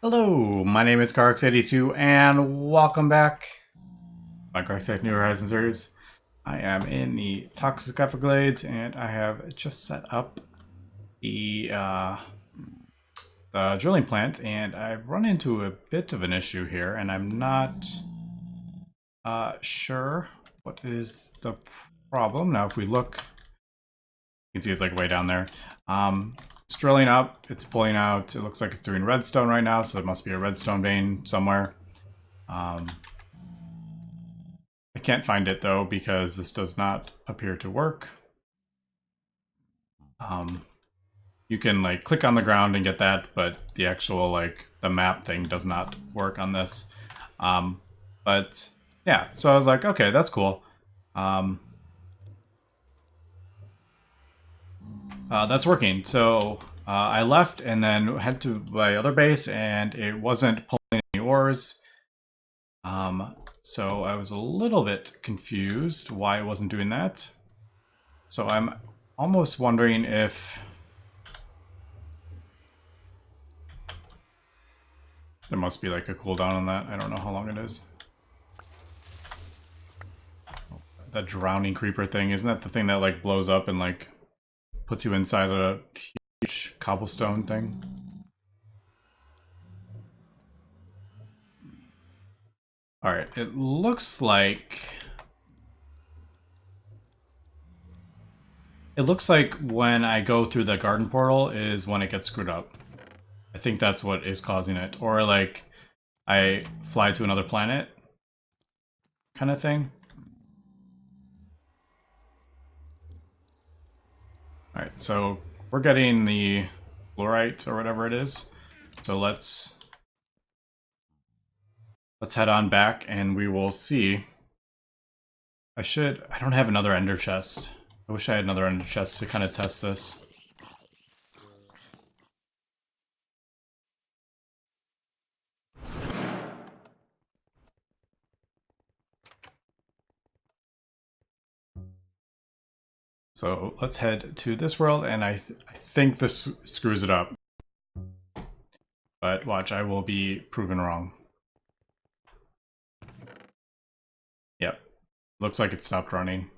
Hello, my name is Carx82 and welcome back to my Gregtech New Horizons series. I am in the Toxic Everglades and I have just set up the drilling plant, and I've run into a bit of an issue here and I'm not sure what is the problem. Now if we look, you can see it's like way down there. It's drilling up, it's pulling out, it looks like it's doing redstone right now, so there must be a redstone vein somewhere. I can't find it though because this does not appear to work. You can like click on the ground and get that, but the actual like the map thing does not work on this. But yeah, so I was like, okay, that's cool. That's working. So I left and then head to my other base, and it wasn't pulling any ores. So I was a little bit confused why it wasn't doing that. So I'm almost wondering if there must be like a cooldown on that. I don't know how long it is. That drowning creeper thing, isn't that the thing that like blows up and like puts you inside a huge cobblestone thing? Alright, it looks like when I go through the garden portal is when it gets screwed up. I think that's what is causing it. Or like I fly to another planet kind of thing. Alright, so we're getting the fluorite or whatever it is. So let's head on back and we will see. I don't have another ender chest. I wish I had another ender chest to kind of test this. So let's head to this world, and I think this screws it up. But watch, I will be proven wrong. Yep, looks like it stopped running.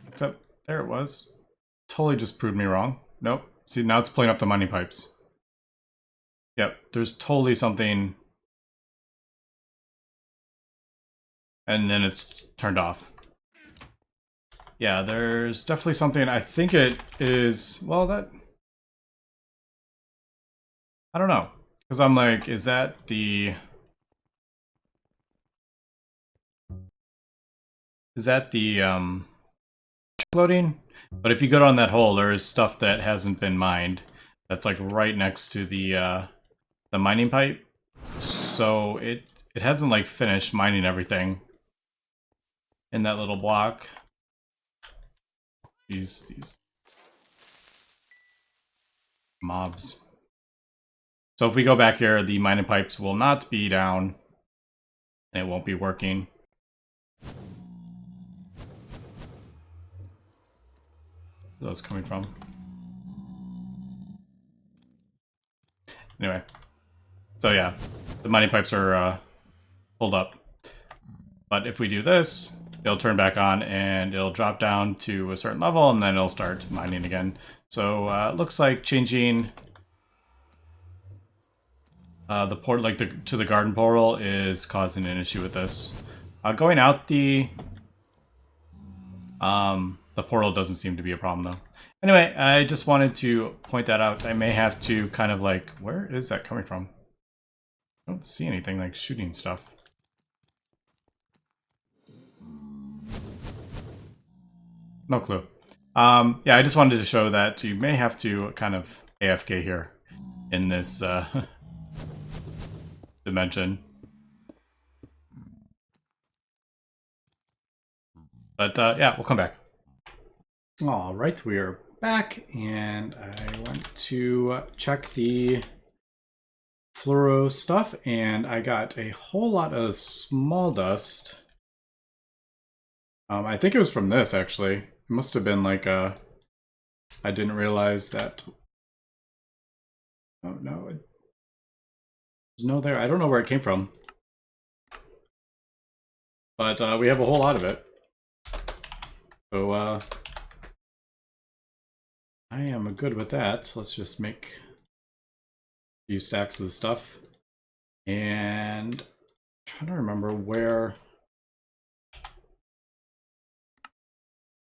Except, there it was. Totally just proved me wrong. Nope, see now it's pulling up the money pipes. Yep, there's totally something. And then it's turned off. Yeah, there's definitely something. I think it is, well, that, I don't know. Because I'm like, is that the loading? But if you go down that hole, there is stuff that hasn't been mined. That's like right next to the mining pipe. So it hasn't like finished mining everything in that little block. These mobs. So if we go back here, the mining pipes will not be down. It won't be working. Where's those coming from? Anyway. So yeah, the mining pipes are pulled up. But if we do this, it'll turn back on and it'll drop down to a certain level and then it'll start mining again. So it looks like changing the port, like to the garden portal, is causing an issue with this. Going out the portal doesn't seem to be a problem though. Anyway, I just wanted to point that out. I may have to kind of like, where is that coming from? I don't see anything like shooting stuff. No clue. Yeah, I just wanted to show that you may have to kind of AFK here in this dimension. But yeah, we'll come back. All right, we are back, and I went to check the fluoro stuff, and I got a whole lot of small dust. I think it was from this, actually. It must have been like a... I didn't realize that Oh no, there's no there. I don't know where it came from, but we have a whole lot of it. So I am good with that. So let's just make a few stacks of stuff. And I'm trying to remember where.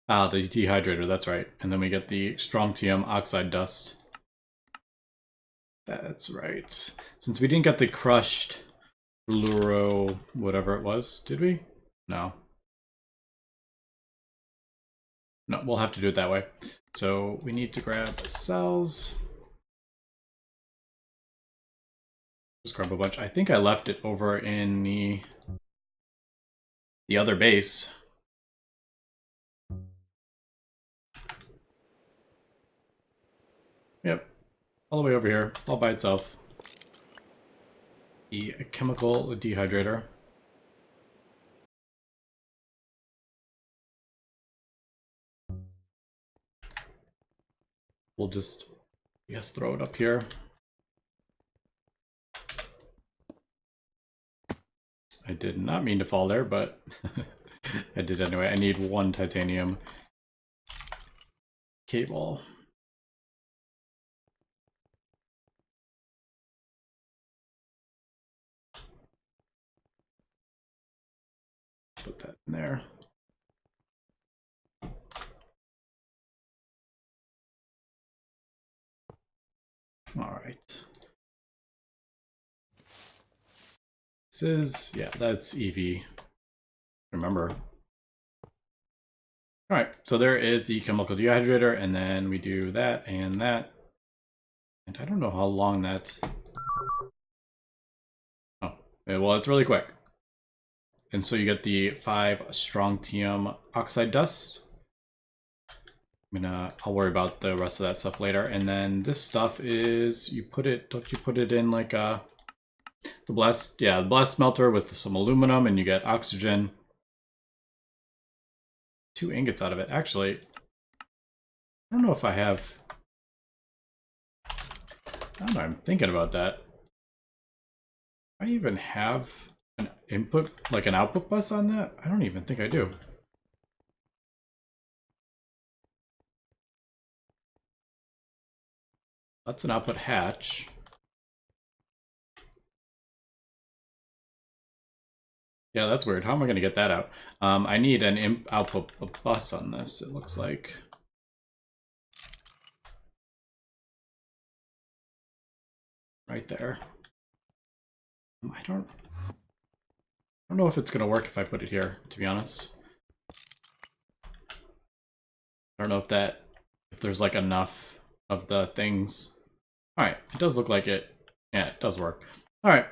Ah, the dehydrator, that's right. And then we get the strontium oxide dust. That's right. Since we didn't get the crushed fluoro, whatever it was, did we? No. No, we'll have to do it that way. So we need to grab cells. Just grab a bunch. I think I left it over in the other base. Yep, all the way over here, all by itself. The chemical dehydrator. We'll just, I guess, throw it up here. I did not mean to fall there, but I did anyway. I need one titanium cable. Put that in there. All right. This is, yeah, that's EV. Remember. All right, so there is the chemical dehydrator, and then we do that and that. And I don't know how long that... Oh, well, it's really quick. And so you get the 5 strontium oxide dust. I'll worry about the rest of that stuff later. And then this stuff is, you put it, don't you put it in like the blast smelter with some aluminum, and you get oxygen. 2 ingots out of it. Actually, I don't know if I have, I don't know, I'm thinking about that. Do I even have an input, like an output bus on that? I don't even think I do. That's an output hatch. Yeah, that's weird. How am I going to get that out? I need an output bus on this, it looks like. Right there. I don't know if it's going to work if I put it here, to be honest. I don't know if there's like enough of the things. All right, it does look like it. Yeah, it does work. All right.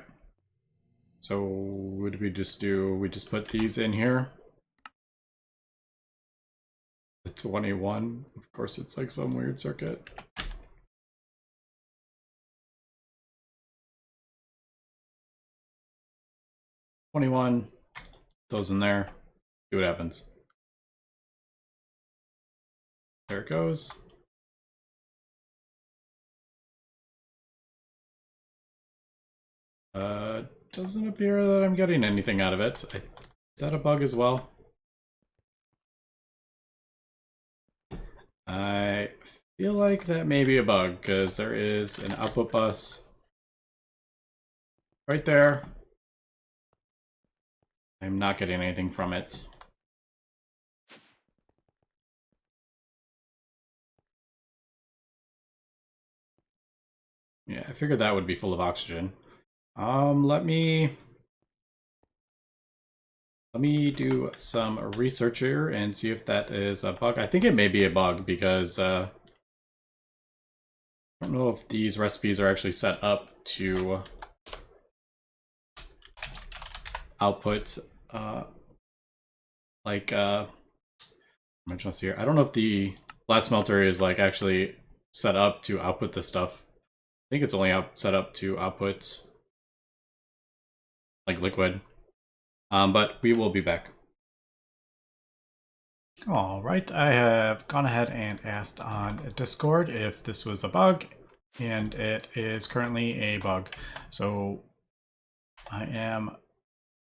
So what did we just do? We just put these in here. The 21. Of course, it's like some weird circuit. $21. Those in there. See what happens. There it goes. Doesn't appear that I'm getting anything out of it. Is that a bug as well? I feel like that may be a bug, because there is an output bus right there. I'm not getting anything from it. Yeah, I figured that would be full of oxygen. Let me do some research here and see if that is a bug. I think it may be a bug because I don't know if these recipes are actually set up to output like I'm trying to see here. I don't know if the blast smelter is like actually set up to output this stuff. I think it's only set up to output like liquid. But we will be back. All right, I have gone ahead and asked on Discord if this was a bug, and it is currently a bug. So I'm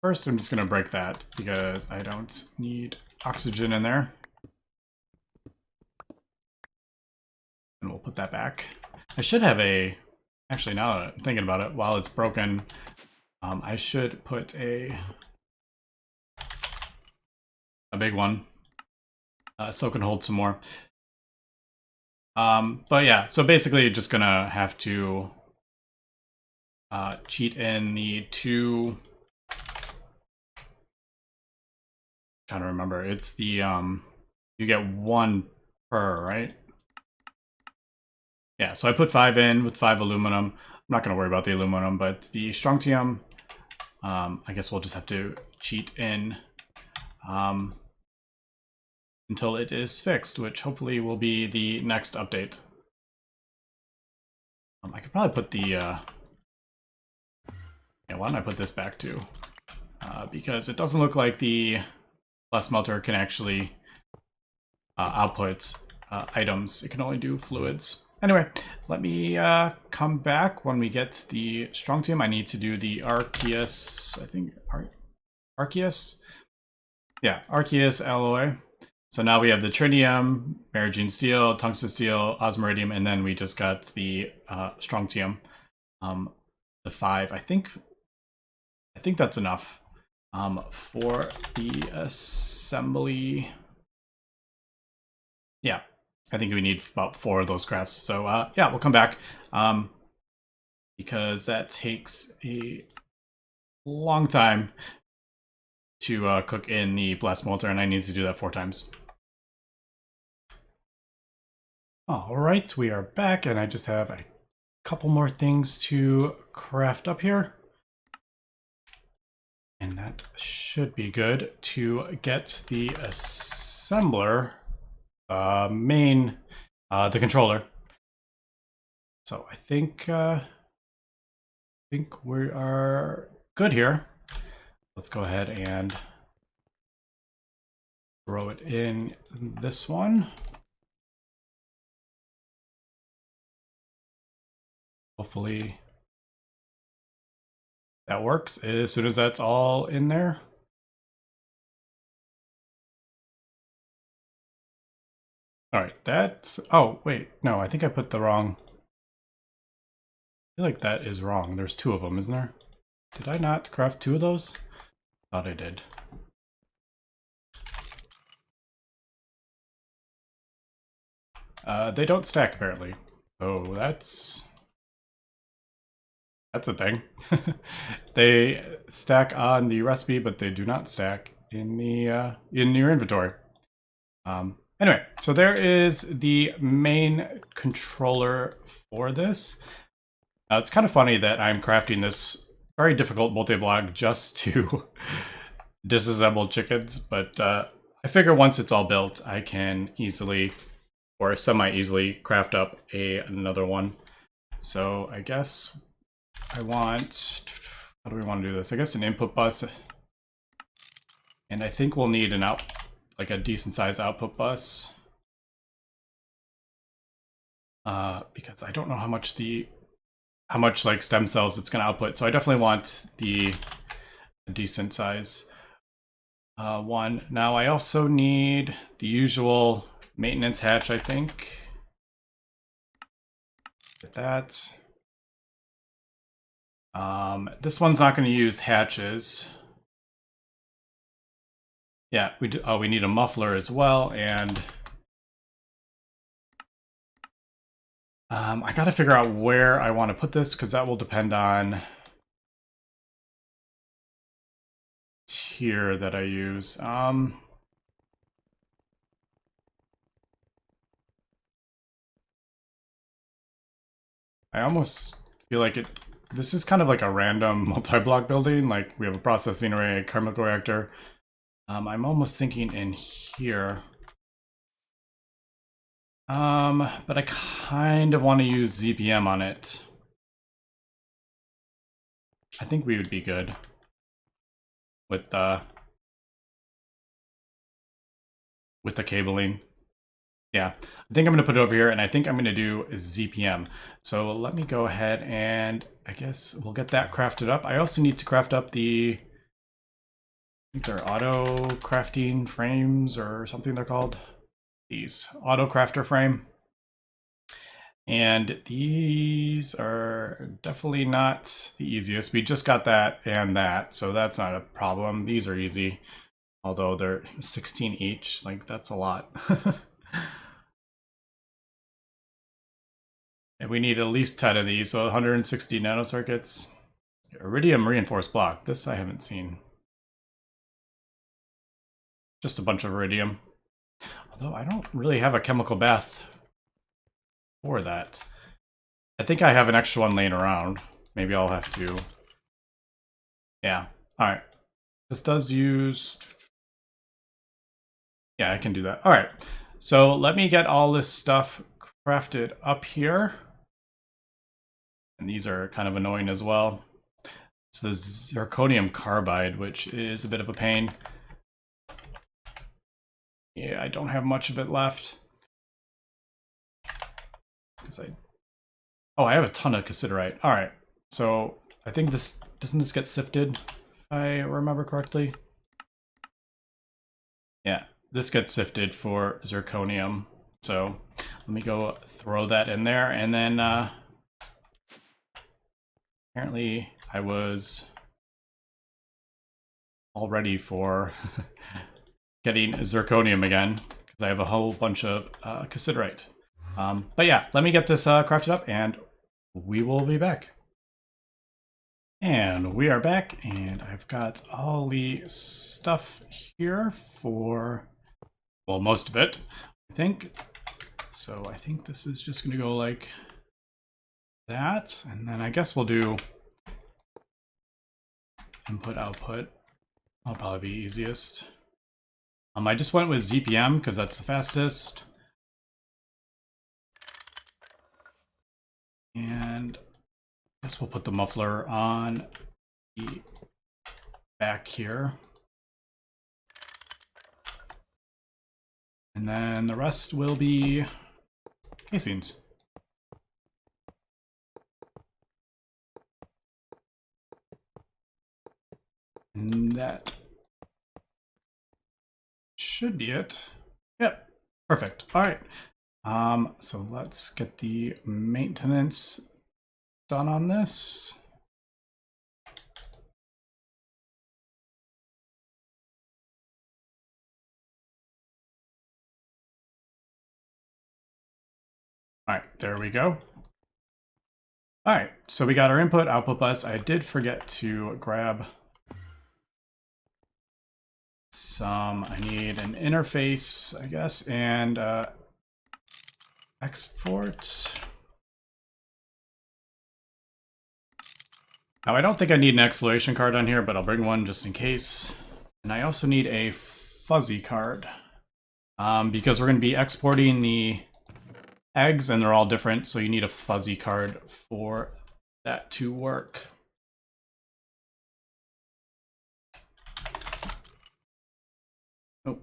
just going to break that because I don't need oxygen in there. And we'll put that back. I should have actually, now that I'm thinking about it, while it's broken, I should put a big one so it can hold some more. But yeah, so basically you're just gonna have to cheat in the two. Trying to remember, it's the you get one per, right? Yeah, so I put 5 in with 5 aluminum. I'm not gonna worry about the aluminum, but the strontium, I guess we'll just have to cheat in until it is fixed, which hopefully will be the next update. I could probably put the yeah, why don't I put this back too? Because it doesn't look like the glass melter can actually output items. It can only do fluids. Anyway, let me come back when we get the strontium. I need to do the Arceus, I think, Arceus? Yeah, Arceus alloy. So now we have the tritium, marigine steel, tungsten steel, osmiridium, and then we just got the strontium, the 5. I think that's enough for the assembly. Yeah, I think we need about 4 of those crafts. So yeah, we'll come back because that takes a long time to cook in the blast molter, and I need to do that 4 times. All right, we are back, and I just have a couple more things to craft up here. And that should be good to get the assembler the controller. So I think we are good here. Let's go ahead and throw it in this one. Hopefully that works as soon as that's all in there. All right, that's, oh, wait, no, I think I put the wrong, I feel like that is wrong. There's 2 of them, isn't there? Did I not craft 2 of those? Thought I did. They don't stack apparently. So that's a thing. They stack on the recipe, but they do not stack in the in your inventory. Anyway, so there is the main controller for this. It's kind of funny that I'm crafting this very difficult multi-block just to disassemble chickens, but I figure once it's all built, I can easily, or semi-easily, craft up another one. So I guess I want, how do we want to do this? I guess an input bus, and I think we'll need like a decent sized output bus. Because I don't know how much like stem cells it's going to output. So I definitely want a decent size one. Now I also need the usual maintenance hatch, I think. Get that. This one's not going to use hatches. Yeah, we need a muffler as well, and I gotta figure out where I want to put this because that will depend on tier that I use. I almost feel like this is kind of like a random multi-block building. Like we have a processing array, a chemical reactor. I'm almost thinking in here. But I kind of want to use ZPM on it. I think we would be good with the cabling. Yeah, I think I'm going to put it over here, and I think I'm going to do ZPM. So let me go ahead and I guess we'll get that crafted up. I also need to craft up the, I think they're auto crafting frames or something they're called. These auto crafter frame. And these are definitely not the easiest. We just got that and that, so that's not a problem. These are easy, although they're 16 each. Like, that's a lot. And we need at least 10 of these, so 160 nanocircuits. Iridium reinforced block. This I haven't seen. Just a bunch of iridium. Although I don't really have a chemical bath for that. I think I have an extra one laying around. Maybe I'll have to. Yeah. Alright. This does use... Yeah, I can do that. Alright. So let me get all this stuff crafted up here. And these are kind of annoying as well. It's the zirconium carbide, which is a bit of a pain. Yeah, I don't have much of it left. Oh, I have a ton of cassiterite. Alright, so I think this... Doesn't this get sifted, if I remember correctly? Yeah, this gets sifted for zirconium. So let me go throw that in there, and then apparently I was all ready for getting zirconium again, because I have a whole bunch of cassiterite. But yeah, let me get this crafted up, and we will be back. And we are back, and I've got all the stuff here for, well, most of it, I think. So I think this is just going to go like that, and then I guess we'll do input, output. That'll probably be easiest. I just went with ZPM because that's the fastest. And I guess we'll put the muffler on the back here. And then the rest will be casings. And that should be it. Yep, perfect. All right. So let's get the maintenance done on this. All right, there we go. All right, so we got our input, output bus. I did forget to grab some, I need an interface, I guess, and export. Now, I don't think I need an acceleration card on here, but I'll bring one just in case. And I also need a fuzzy card because we're going to be exporting the eggs, and they're all different, so you need a fuzzy card for that to work. Oh.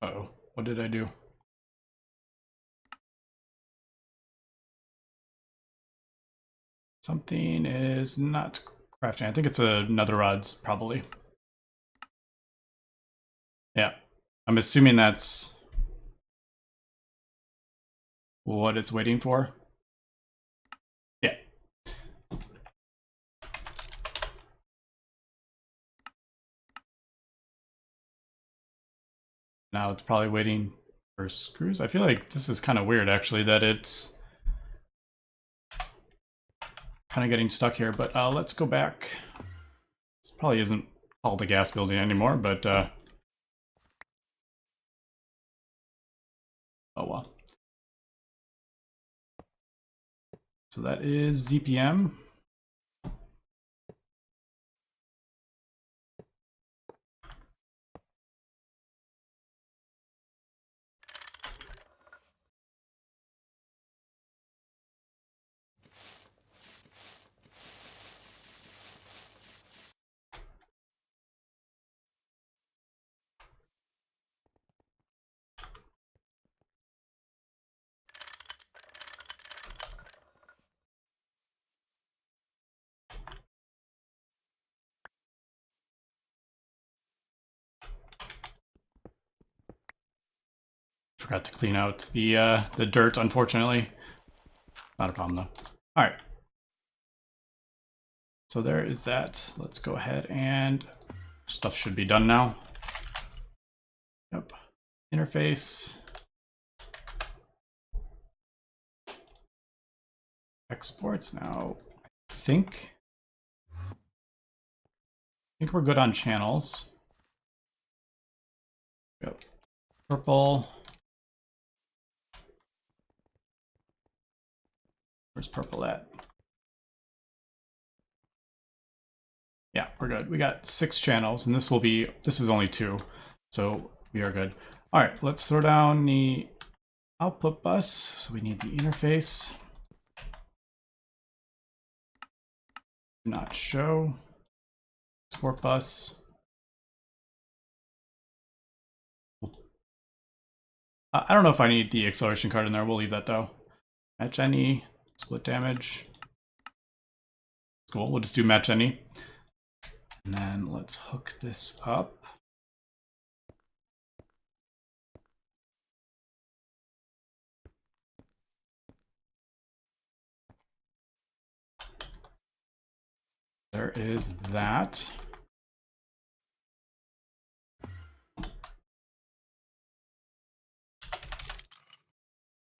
Uh-oh. What did I do? Something is not crafting. I think it's another rods, probably. Yeah. I'm assuming that's what it's waiting for. Yeah. Now it's probably waiting for screws. I feel like this is kind of weird, actually, that it's kind of getting stuck here, but let's go back. This probably isn't called a gas building anymore, but oh well. So that is ZPM. forgot to clean out the dirt, unfortunately. Not a problem though. All right. So there is that. Let's go ahead and stuff should be done now. Yep. Interface. Exports now. I think we're good on channels. Yep. Purple. Where's purple at? Yeah, we're good. We got 6 channels, and this is only 2, so we are good. All right, let's throw down the output bus. So we need the interface. Do not show. Export bus. I don't know if I need the acceleration card in there. We'll leave that though. Match any, split damage. Cool, we'll just do match any. And then let's hook this up. There is that.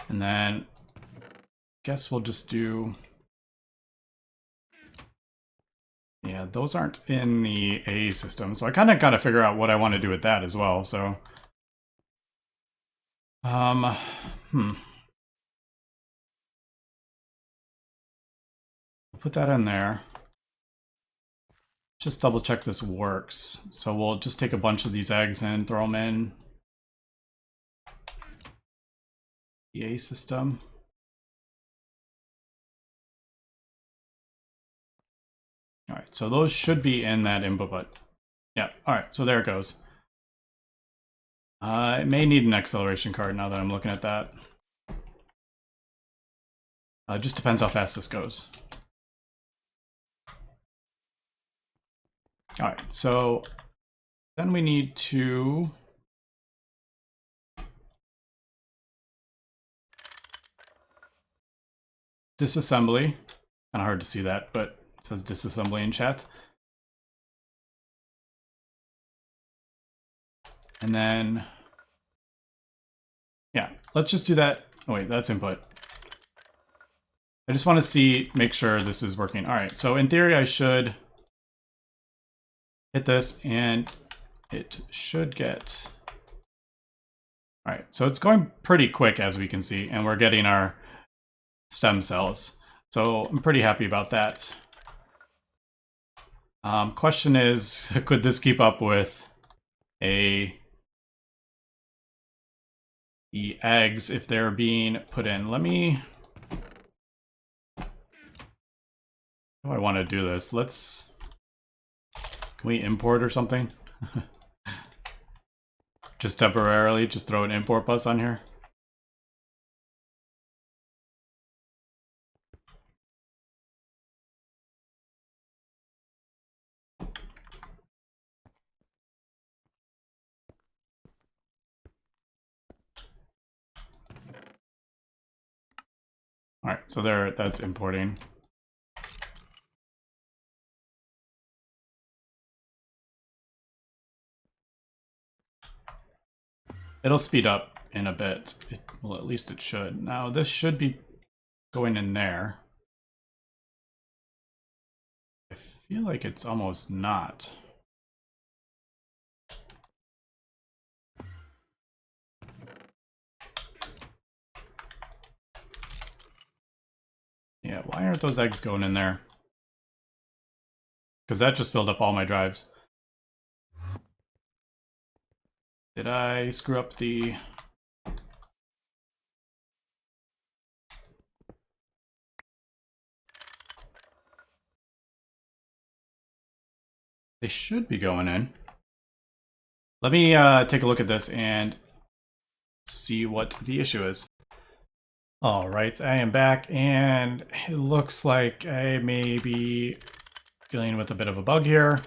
And then I guess we'll just do, yeah, those aren't in the A system. So I kind of got to figure out what I want to do with that as well. So, put that in there. Just double check this works. So we'll just take a bunch of these eggs and throw them in the A system. All right, so those should be in that input, but yeah, all right, so there it goes. It may need an acceleration card now that I'm looking at that. Just depends how fast this goes. All right, so then we need to disassembly. Kind of hard to see that, but it says disassembly in chat. And then, yeah, let's just do that. Oh wait, that's input. I just want to make sure this is working. All right, so in theory, I should hit this and it should get, all right, so it's going pretty quick as we can see, and we're getting our stem cells. So I'm pretty happy about that. Question is, could this keep up with the eggs if they're being put in? Let me, how do I want to do this? Can we import or something? Just temporarily, just throw an import bus on here. All right, so there, that's importing. It'll speed up in a bit. Well, at least it should. Now this should be going in there. I feel like it's almost not. Yeah, why aren't those eggs going in there? Because that just filled up all my drives. Did I screw up the... They should be going in. Let me take a look at this and see what the issue is. All right, I am back, and it looks like I may be dealing with a bit of a bug here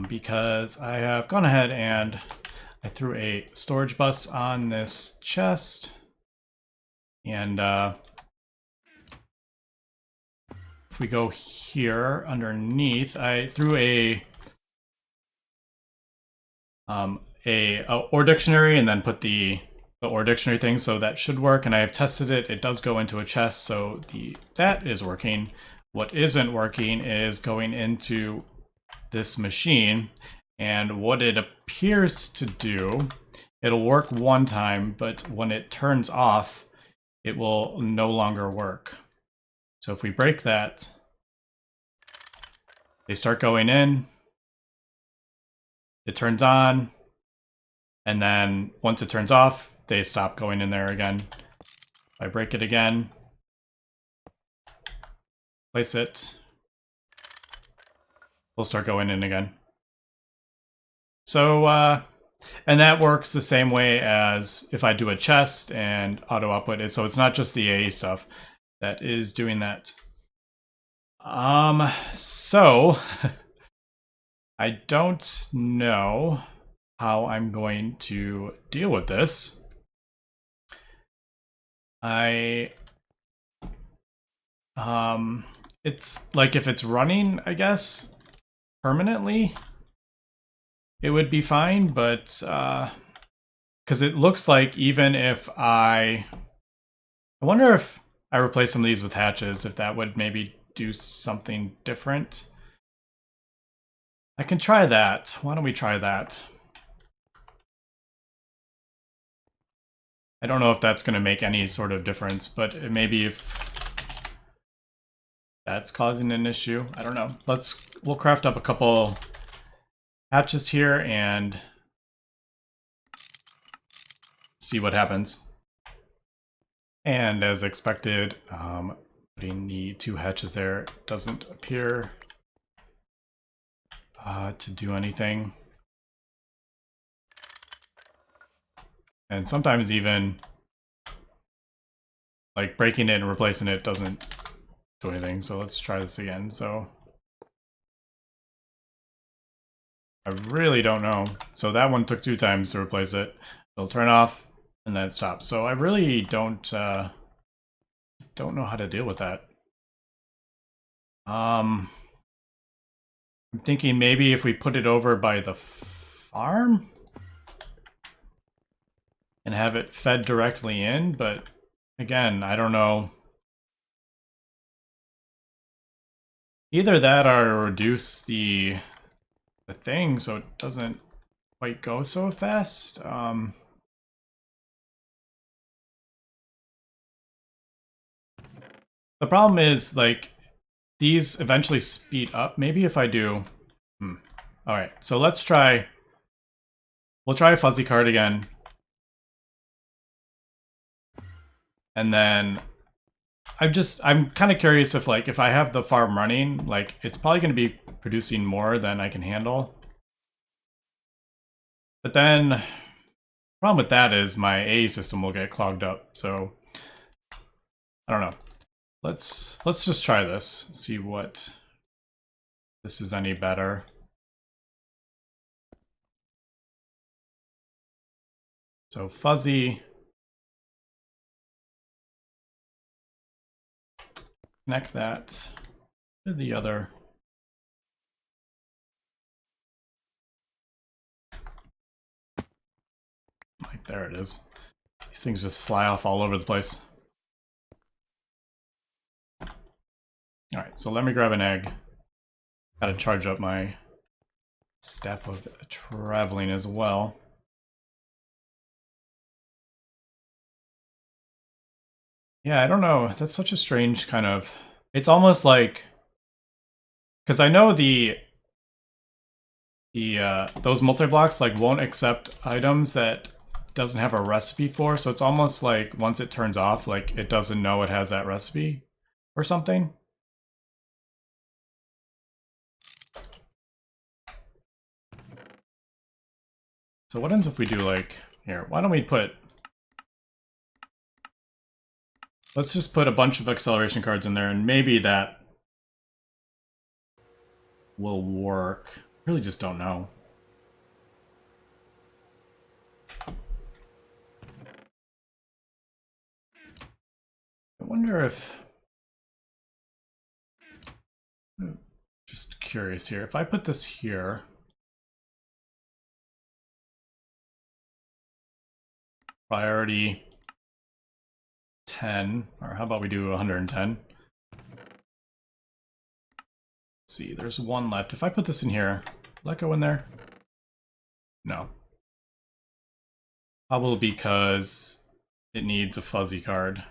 because I have gone ahead and I threw a storage bus on this chest, and if we go here underneath, I threw a OR dictionary and then put the OR dictionary thing, so that should work. And I have tested it; it does go into a chest, so that is working. What isn't working is going into this machine, and what it appears to do, it'll work one time, but when it turns off, it will no longer work. So if we break that, they start going in, it turns on, and then once it turns off, they stop going in there again. If I break it again, place it, they'll start going in again. So, and that works the same way as if I do a chest and auto output it. So it's not just the AE stuff that is doing that. So I don't know how I'm going to deal with this. It's like if it's running, I guess, permanently, it would be fine, but because it looks like even if I wonder if I replace some of these with hatches, if that would maybe do something different. I can try that. Why don't we try that? I don't know if that's going to make any sort of difference, but maybe if that's causing an issue, I don't know. We'll craft up a couple hatches here and see what happens. And as expected, putting the 2 hatches there doesn't appear to do anything. And sometimes even like breaking it and replacing it doesn't do anything. So let's try this again. So I really don't know. So that one took 2 times to replace it. It'll turn off and then it stops. So I really don't know how to deal with that. I'm thinking maybe if we put it over by the farm and have it fed directly in, but again, I don't know. Either that or reduce the thing so it doesn't quite go so fast. The problem is, like, these eventually speed up. Maybe if I do... Alright, so let's try... We'll try a fuzzy card again. And then... I'm kind of curious if, like, if I have the farm running, like, it's probably going to be producing more than I can handle. But then... The problem with that is my AE system will get clogged up, so... I don't know. Let's just try this, see what this is any better. So fuzzy. Connect that to the other. Like, there it is. These things just fly off all over the place. Alright, so let me grab an egg. Gotta charge up my staff of traveling as well. Yeah, I don't know. That's such a strange kind of... It's almost like... Because I know those multi-blocks like won't accept items that doesn't have a recipe for, so it's almost like once it turns off, like it doesn't know it has that recipe or something. So what happens if we do like... Here, why don't we put... Let's just put a bunch of acceleration cards in there, and maybe that will work. Really just don't know. wonder if... Just curious here. If I put this here... Priority 10, or how about we do 110? Let's see, there's one left. If I put this in here, will that go in there? No. Probably because it needs a fuzzy card.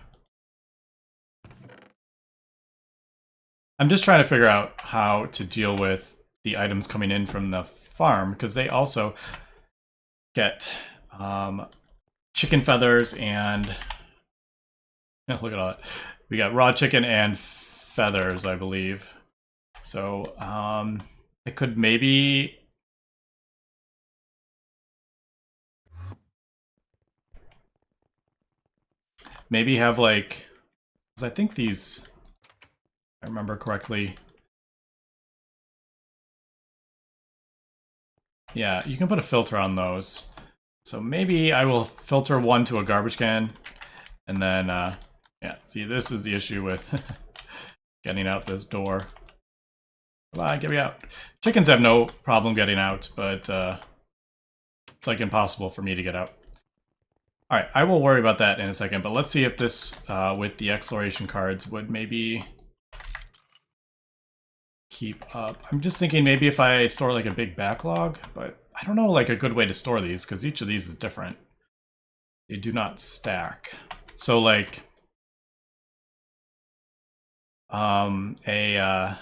I'm just trying to figure out how to deal with the items coming in from the farm, because they also get chicken feathers and... Oh, look at all that. We got raw chicken and feathers, I believe. So, it could maybe... Maybe have like... Because I think these... If I remember correctly... Yeah, you can put a filter on those. So maybe I will filter one to a garbage can. And then, yeah, see, this is the issue with getting out this door. Come on, get me out. Chickens have no problem getting out, but it's like impossible for me to get out. All right, I will worry about that in a second, but let's see if this, with the exploration cards, would maybe keep up. I'm just thinking maybe if I store like a big backlog, but I don't know like a good way to store these, because each of these is different. They do not stack. So like, a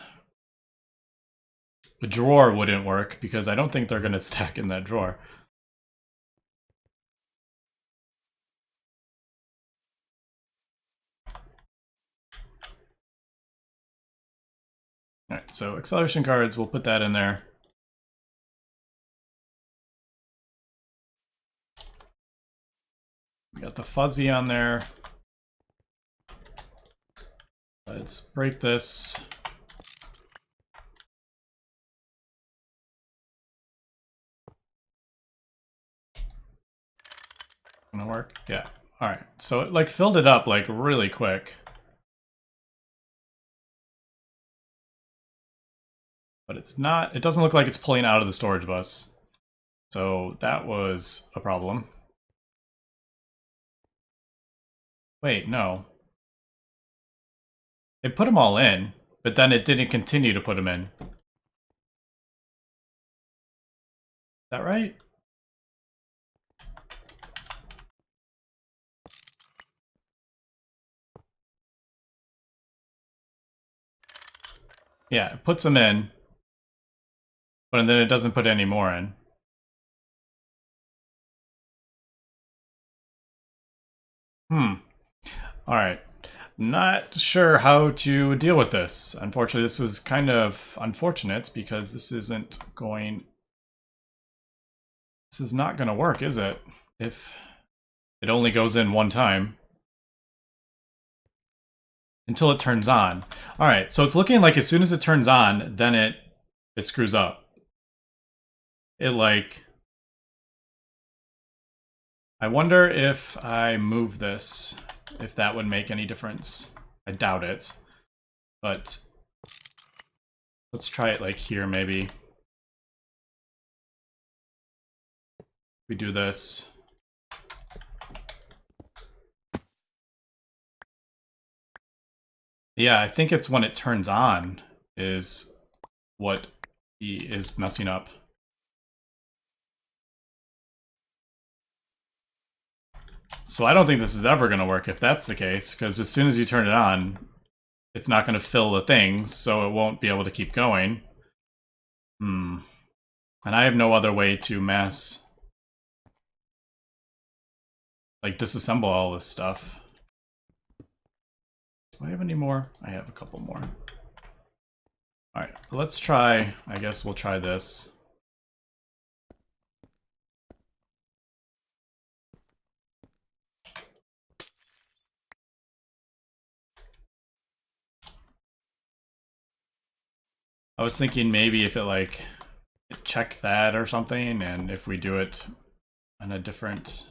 drawer wouldn't work, because I don't think they're going to stack in that drawer. Alright, so acceleration cards, we'll put that in there. We got the fuzzy on there. Let's break this. Gonna work? Yeah. Alright, so it like filled it up like really quick. But it's not, it doesn't look like it's pulling out of the storage bus. So that was a problem. Wait, no. It put them all in, but then it didn't continue to put them in. Is that right? Yeah, it puts them in, but then it doesn't put any more in. Alright. Not sure how to deal with this. Unfortunately, this is kind of unfortunate because this isn't going... This is not going to work, is it? If it only goes in one time. Until it turns on. Alright, so it's looking like as soon as it turns on, then it screws up. It like... I wonder if I move this, if that would make any difference. I doubt it. But let's try it like here maybe. We do this. Yeah, I think it's when it turns on is what is messing up. So I don't think this is ever going to work if that's the case, because as soon as you turn it on, it's not going to fill the things, so it won't be able to keep going. And I have no other way to like disassemble all this stuff. Do I have any more? I have a couple more. Alright, let's try, I guess we'll try this. I was thinking maybe if it like check that or something, and if we do it on a different...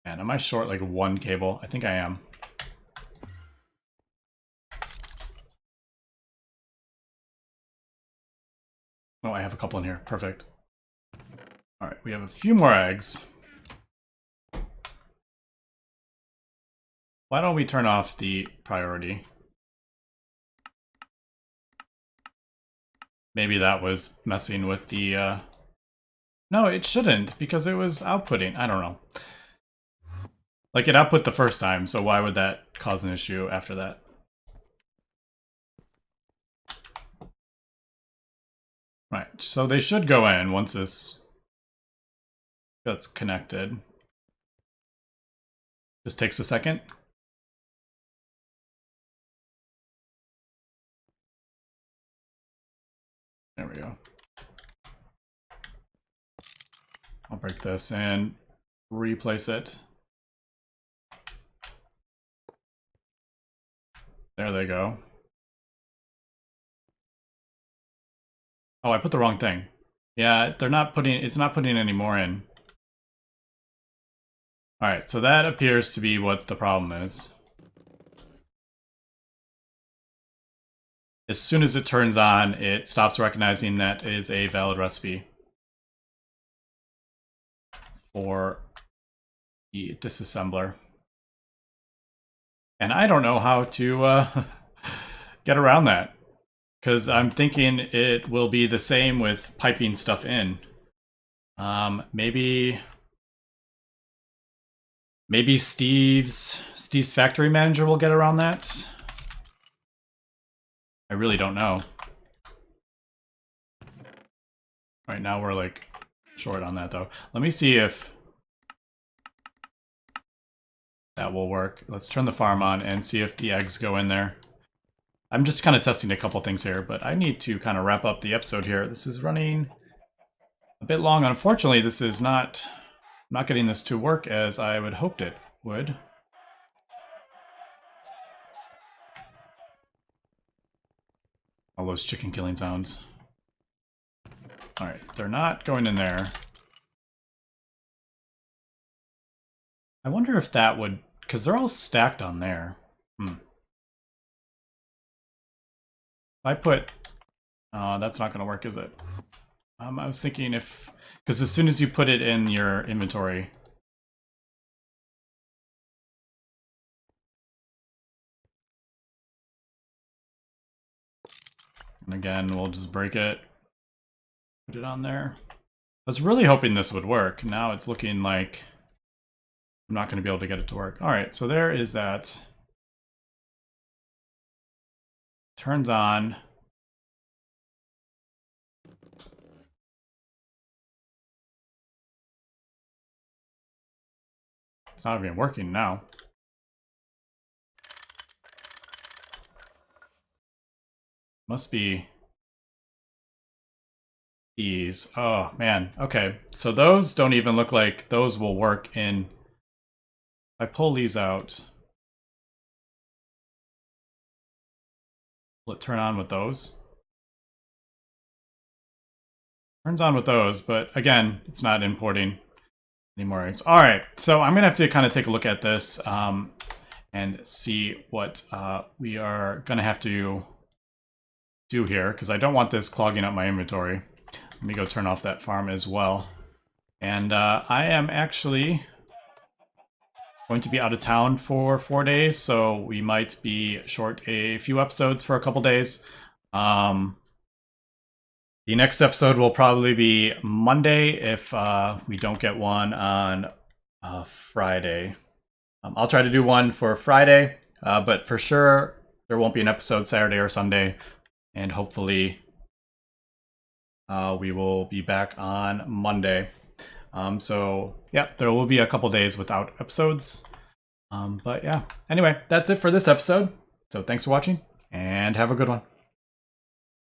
Man, am I short like one cable? I think I am. Oh, I have a couple in here. Perfect. All right, we have a few more eggs. Why don't we turn off the priority? Maybe that was messing with the... No, it shouldn't, because it was outputting. I don't know. Like, it output the first time, so why would that cause an issue after that? Right, so they should go in once this gets connected. Just takes a second. There we go. I'll break this and replace it. There they go. Oh, I put the wrong thing. Yeah, it's not putting any more in. Alright, so that appears to be what the problem is. As soon as it turns on, it stops recognizing that is a valid recipe for the disassembler. And I don't know how to get around that, because I'm thinking it will be the same with piping stuff in. Maybe Steve's factory manager will get around that. I really don't know. All right, now we're like short on that though. Let me see if that will work. Let's turn the farm on and see if the eggs go in there. I'm just kind of testing a couple things here, but I need to kind of wrap up the episode here. This is running a bit long. Unfortunately, this is not getting this to work as I would hoped it would. All those chicken killing sounds. All right, they're not going in there. I wonder if that would, because they're all stacked on there. If I put, that's not going to work, is it? I was thinking if, because as soon as you put it in your inventory, and again, we'll just break it, put it on there. I was really hoping this would work. Now it's looking like I'm not going to be able to get it to work. All right, so there is that. Turns on. It's not even working now. Must be these. Oh, man. Okay, so those don't even look like those will work in... If I pull these out, will it turn on with those? Turns on with those, but again, it's not importing any more eggs. All right, so I'm gonna have to kind of take a look at this and see what we are gonna have to do here, because I don't want this clogging up my inventory. Let me go turn off that farm as well. And I am actually going to be out of town for 4 days, so we might be short a few episodes for a couple days. The next episode will probably be Monday if we don't get one on Friday. I'll try to do one for Friday, but for sure there won't be an episode Saturday or Sunday, and hopefully we will be back on Monday. So yeah, there will be a couple days without episodes. But yeah, anyway, that's it for this episode. So thanks for watching and have a good one.